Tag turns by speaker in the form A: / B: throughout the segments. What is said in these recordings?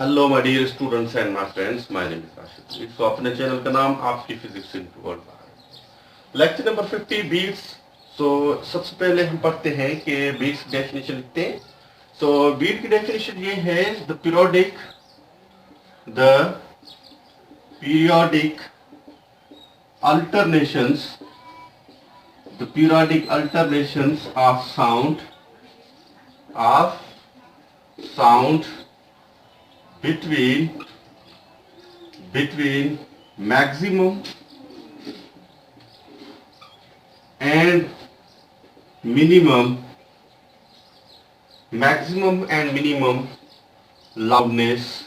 A: Hello my dear students and my friends, my name is Rashid. तो अपने channel का नाम आपकी physics in world, lecture number 50 beats. सो सबसे पहले हम पढ़ते हैं कि बीट्स की डेफिनेशन लिखते हैं। सो बीट की डेफिनेशन ये है, the periodic alternations of sound between maximum and minimum loudness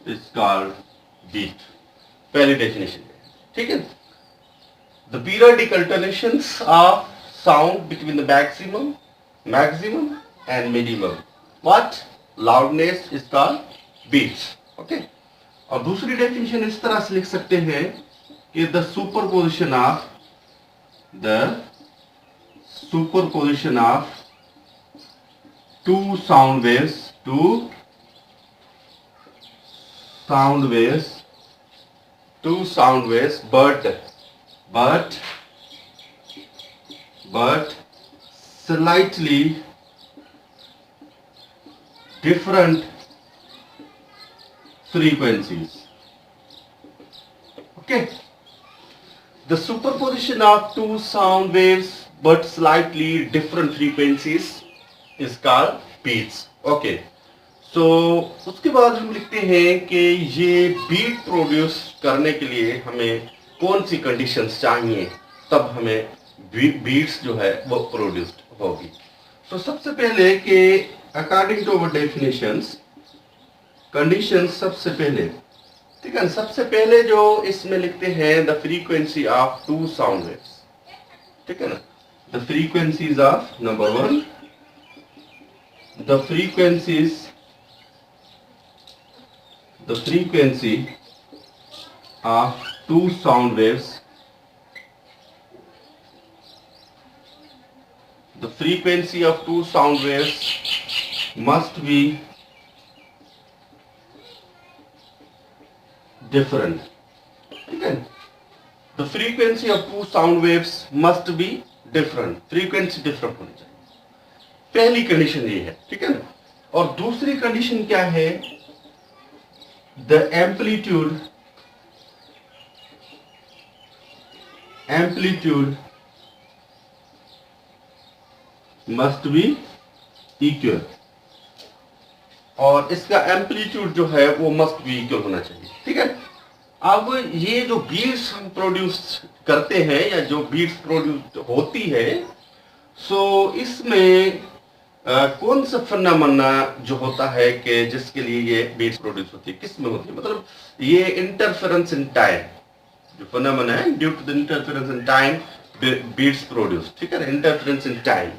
A: is called beat। पहली डेफिनेशन, ठीक है। The periodic alternations of sound between the maximum and minimum what loudness is called beats. Okay. और दूसरी definition इस तरह से लिख सकते हैं कि the superposition of two sound waves but slightly different frequencies। okay, the superposition of two sound waves but slightly different frequencies is called beats। okay, so उसके बाद हम लिखते हैं कि ये बीट प्रोड्यूस करने के लिए हमें कौन सी कंडीशंस चाहिए, तब हमें बीट्स जो है वो प्रोड्यूस्ड होगी। तो सबसे पहले कि according to our definitions, conditions सबसे पहले, ठीक है। सबसे पहले जो इसमें लिखते हैं the frequency of two sound waves, ठीक है ना। The frequencies of number one, the frequency of two sound waves, the frequency of two sound waves must be different, ठीक है। the frequency of two sound waves must be different, frequency different होनी चाहिए। पहली condition ये है, ठीक है ना। और दूसरी कंडीशन क्या है, the amplitude must be equal, और इसका एम्पलीट्यूड जो है वो मस्ट बी इक्वल होना चाहिए, ठीक है। अब ये जो बीट्स हम प्रोड्यूस करते हैं या जो बीट्स प्रोड्यूस होती है, सो इसमें कौन सा फिनोमेना जो होता है कि जिसके लिए ये बीट्स प्रोड्यूस होती है, किस में होती है, मतलब ये इंटरफेरेंस इन टाइम जो फिनोमेना है, due to the interference in time beats produce, ठीक है। इंटरफेरेंस इन टाइम,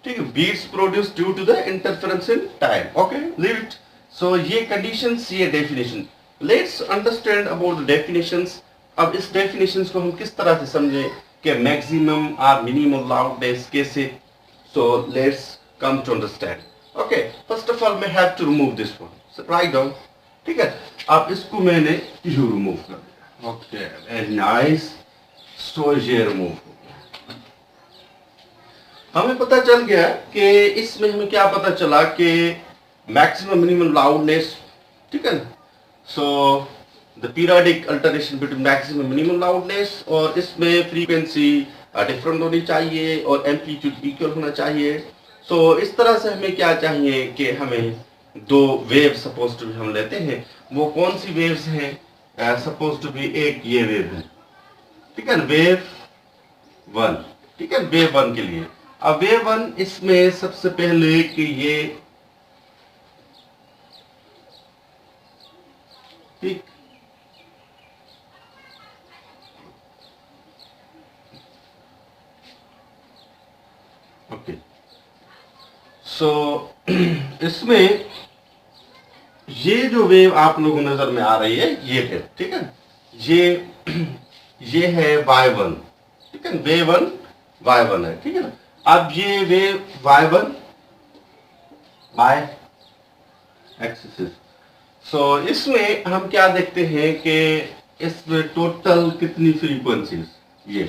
A: ठीक है। Beats produce due to the interference in time. Okay, leave it. So ये कंडीशंस, ये definition. Let's understand about the definitions. अब इस definitions को हम किस तरह से समझें कि मैक्सिमम और मिनिमम लाउडनेस कैसे। So let's come to understand. Okay, first of all मैं have to remove this one, so write down, ठीक है। अब इसको मैंने यू रिमूव कर दिया। Okay, very nice. सो ये रिमूव, हमें पता चल गया कि इसमें हमें क्या पता चला कि मैक्सिमम मिनिमम लाउडनेस, ठीक है ना। So the periodic alternation between maximum minimum loudness, और इसमें फ्रीक्वेंसी डिफरेंट होनी चाहिए और एम्पलीट्यूड इक्वल होना चाहिए। सो इस तरह से हमें क्या चाहिए कि हमें दो वेव सपोज टू भी हम लेते हैं, वो कौन सी वेव्स हैं, सपोज टू भी एक ये वेव है, ठीक है, वेव वन, ठीक है, वेव वन के लिए। अब वेव वन, इसमें सबसे पहले कि ये, ठीक, ओके। सो इसमें ये जो वेव आप लोगों नजर में आ रही है, ये वेव, ठीक है, ये है y1, ठीक है, वेव वन y1 है, ठीक है ना। अब ये वेव y1 बाय एक्सिस। सो इसमें हम क्या देखते हैं कि इसमें टोटल कितनी फ्रीक्वेंसीज, ये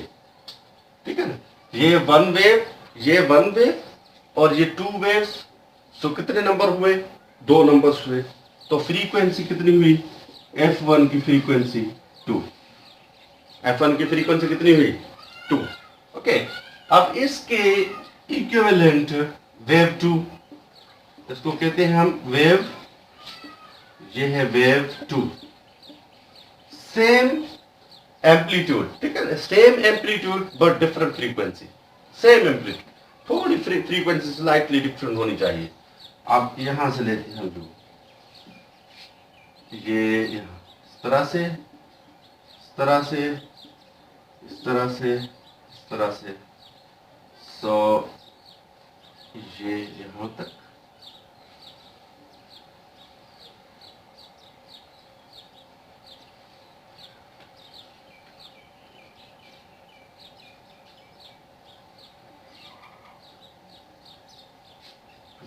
A: ठीक है ना, ये वन वेव, ये वन वेव और ये टू वेव्स। सो कितने नंबर हुए, 2 नंबर्स हुए। तो फ्रीक्वेंसी कितनी हुई, F1 की फ्रीक्वेंसी 2, F1 की फ्रीक्वेंसी कितनी हुई 2। ओके, अब इसके इक्विवेलेंट वेव 2, इसको कहते हैं हम वेव, ये है वेव 2, सेम एम्पलीट्यूड, ठीक है, same amplitude but different frequency, same amplitude, थोड़ी फ्रीक्वेंसी स्लाइटली डिफरेंट होनी चाहिए। आप यहां से लेते हैं हम जो ये यहाँ इस तरह से, इस तरह से, इस तरह से, इस तरह से, सो ये यहां तक,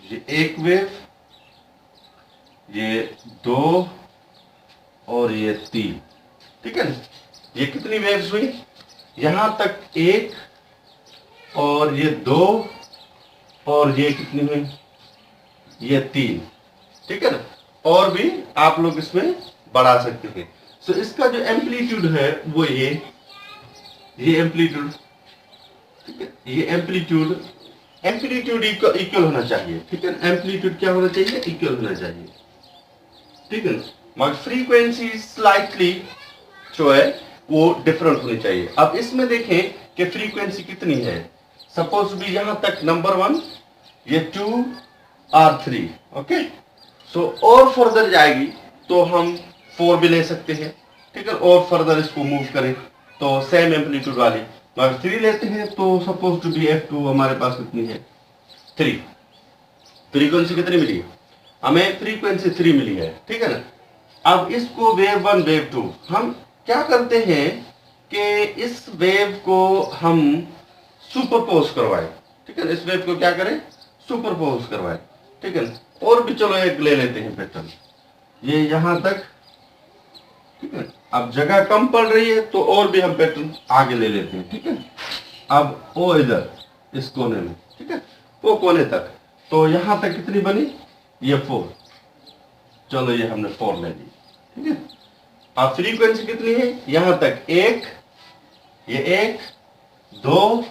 A: ये एक वेव, ये 2 और ये 3, ठीक है ना। ये कितनी वेव्स हुई, यहां तक 1 और ये 2 और ये कितनी हुई, ये 3, ठीक है ना। और भी आप लोग इसमें बढ़ा सकते हैं। सो इसका जो एम्पलीट्यूड है वो ये एम्पलीट्यूड, ठीक है, ये एम्पलीट्यूड इक्वल होना चाहिए, ठीक है। एम्पलीट्यूड क्या होना चाहिए, इक्वल होना चाहिए, ठीक है। मगर फ्रीक्वेंसी स्लाइटली जो है वो डिफरेंट होनी चाहिए। अब इसमें देखें कि फ्रीक्वेंसी कितनी है। सपोज भी यहां तक नंबर 1, ये 2 और 3, ओके। सो और फर्दर जाएगी तो हम 4 भी ले सकते हैं, ठीक है। और फर्दर इसको मूव करें तो सेम एम्पलीट्यूड वाली, मगर 3 लेते हैं तो सपोज टू बी F2 हमारे पास कितनी है 3, फ्रीक्वेंसी कितनी मिली है हमें, फ्रीक्वेंसी 3 मिली है, ठीक है ना। अब इसको वेव 1 वेव 2 हम क्या करते हैं कि इस वेव को हम सुपरपोज करवाएं, ठीक है। इस वेव को क्या करें, सुपरपोज करवाएं, ठीक है। और भी चलो एक ले लेते हैं पैटर्न, ये यहां तक, ठीक है। अब जगह कम पड़ रही है तो और भी हम पैटर्न आगे ले लेते हैं, ठीक है। अब वो इधर इस कोने में, ठीक है, वो कोने तक, तो यहां तक कितनी बनी, ये 4, चलो ये हमने 4 ले ली, ठीक है। अब फ्रीक्वेंसी कितनी है, यहां तक 1, ये 1, 2,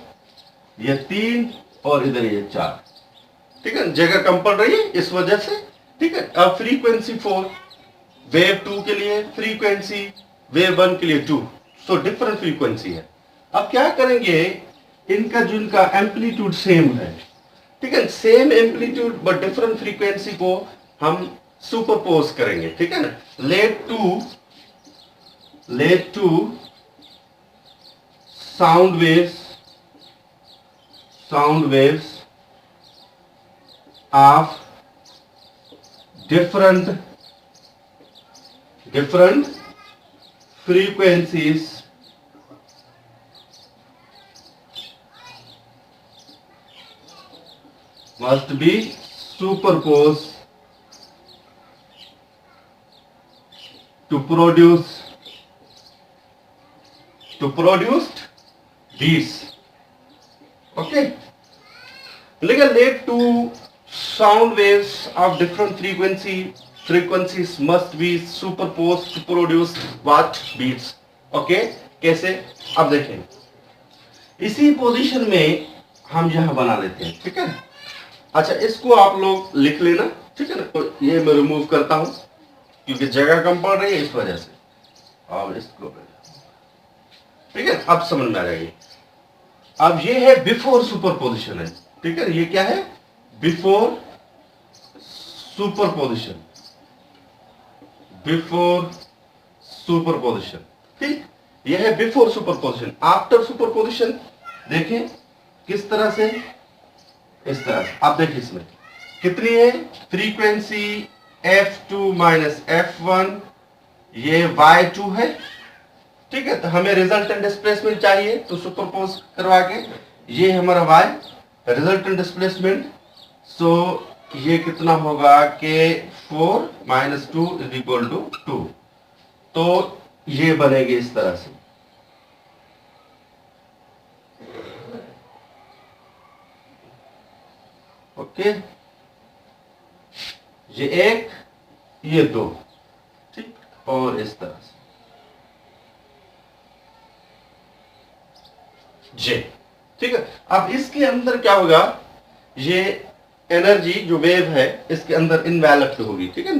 A: ये 3 और इधर ये 4, ठीक है। जगह कम पड़ रही है इस वजह से, ठीक है। अब फ्रीक्वेंसी 4 वेव 2 के लिए, फ्रीक्वेंसी वेव 1 के लिए 2, सो डिफरेंट फ्रीक्वेंसी है। अब क्या करेंगे, इनका जो इनका एम्पलीट्यूड सेम है, ठीक है, same amplitude but different frequency को हम सुपरपोज करेंगे, ठीक है ना। Let two sound waves of different frequencies must be superposed to produce these, okay। लेकिन let two sound waves of different frequencies must be superposed to produce what beats, okay। कैसे, अब देखें इसी पोजीशन में हम यहां बना लेते हैं, ठीक है। अच्छा, इसको आप लोग लिख लेना, ठीक है ना। तो ये मैं रिमूव करता हूं क्योंकि जगह कम पड़ रही है इस वजह से, और इसको, ठीक है, अब समझ में आ जाएगी। अब ये है बिफोर सुपरपोजिशन है, ठीक है। ये क्या है, बिफोर सुपरपोजिशन, ठीक। यह है बिफोर सुपरपोजिशन। आफ्टर सुपरपोजिशन देखें किस तरह से, इस तरह से। आप देखिए इसमें कितनी है फ्रीक्वेंसी, F2 माइनस F1, ये Y2 है, ठीक है। तो हमें रिजल्टेंट डिस्प्लेसमेंट चाहिए तो सुपरपोज करवा के, ये हमारा Y रिजल्टेंट डिस्प्लेसमेंट, सो ये कितना होगा कि 4 माइनस 2 इज इक्वल टू 2। तो ये बनेगी इस तरह से। ओके, ये एक, ये दो, ठीक, और इस तरह से जे, ठीक है। अब इसके अंदर क्या होगा, ये एनर्जी जो वेव है इसके अंदर इन्वेलप्ड होगी, ठीक है,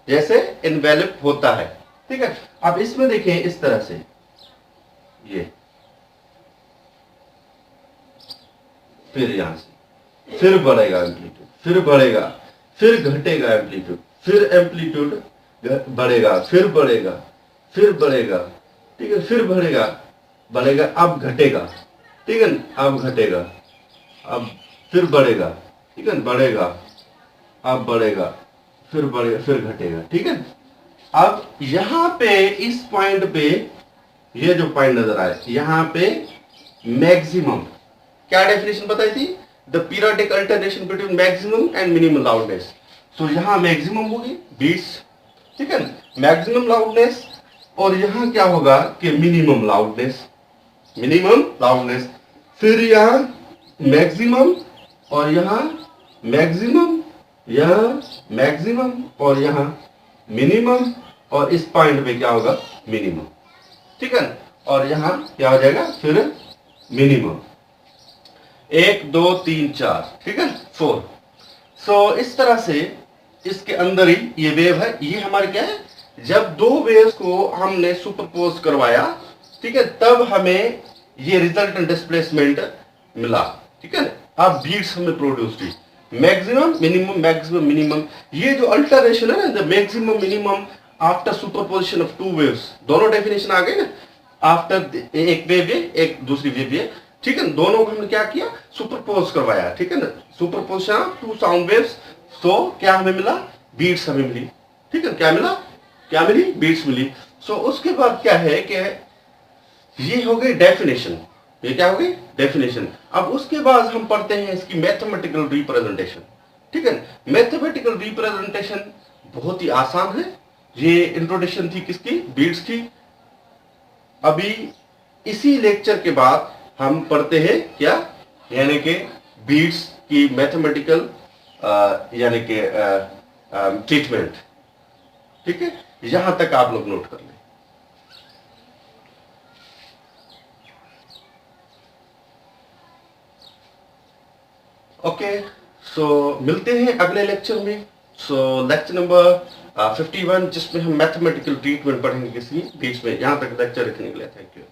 A: जैसे इन्वेलप होता है, ठीक है। अब इसमें देखें इस तरह से, ये फिर यहां से फिर बढ़ेगा एम्पलीट्यूड, फिर बढ़ेगा, फिर घटेगा एम्पलीट्यूड, फिर एम्पलीट्यूड बढ़ेगा, फिर बढ़ेगा, फिर बढ़ेगा, ठीक है, फिर बढ़ेगा, बढ़ेगा, अब घटेगा, ठीक है, अब घटेगा, अब फिर बढ़ेगा, ठीक है, बढ़ेगा, अब बढ़ेगा, फिर बढ़ेगा, फिर घटेगा, ठीक है। अब यहां पे इस पॉइंट पे, ये जो पॉइंट नजर आए यहां पे मैक्सिमम, क्या डेफिनेशन बताई थी, the periodic alternation between maximum and minimum loudness. So यहां मैक्सिमम होगी बीट्स, ठीक है, मैक्सिमम लाउडनेस, और यहां क्या होगा कि मिनिमम लाउडनेस, मिनिमम लाउडनेस, फिर यहां मैक्सिमम, और यहां मैक्सिमम, यहां मैक्सिमम, और यहां मिनिमम, और इस पॉइंट पे क्या होगा, मिनिमम, ठीक है, और यहां क्या हो जाएगा फिर मिनिमम, 1 2 3 4, ठीक है, 4। सो इस तरह से इसके अंदर ही ये वेव है, ये हमारे क्या है, जब दो वेव्स को हमने सुपरपोज करवाया, ठीक है, तब हमें ये रिजल्टेंट डिस्प्लेसमेंट मिला, ठीक है। अब बीट्स हमें प्रोड्यूस हुई, मैक्सिमम मिनिमम मैक्सिमम मिनिमम, ये जो अल्टरेशन है ना, the maximum minimum after superposition of two waves, दोनों डेफिनेशन आ गए ना, आफ्टर एक वेव ये, एक दूसरी वेव ये, ठीक है, दोनों को हमने क्या किया, सुपरपोज करवाया, ठीक है ना, superposition of two sound waves. So क्या हमें मिला, बीट्स हमें मिली, ठीक है, क्या मिला, क्या मिली, बीट्स मिली। सो उसके बाद क्या है कि ये हो गई डेफिनेशन, ये क्या हो गई, डेफिनेशन। अब उसके बाद हम पढ़ते हैं इसकी मैथमेटिकल रिप्रेजेंटेशन, ठीक है। मैथमेटिकल रिप्रेजेंटेशन बहुत ही आसान है, ये इंट्रोडक्शन थी किसकी, बीट्स की। अभी इसी लेक्चर के बाद हम पढ़ते हैं क्या, यानी कि बीट्स की मैथमेटिकल यानी कि ट्रीटमेंट, ठीक है, यहां तक आप लोग नोट कर लें। ओके, सो मिलते हैं अगले लेक्चर में। सो लेक्चर नंबर 51, जिसमें हम मैथमेटिकल ट्रीटमेंट पढ़ेंगे किसी बीच में। यहां तक लेक्चर रखने के लिए थैंक यू।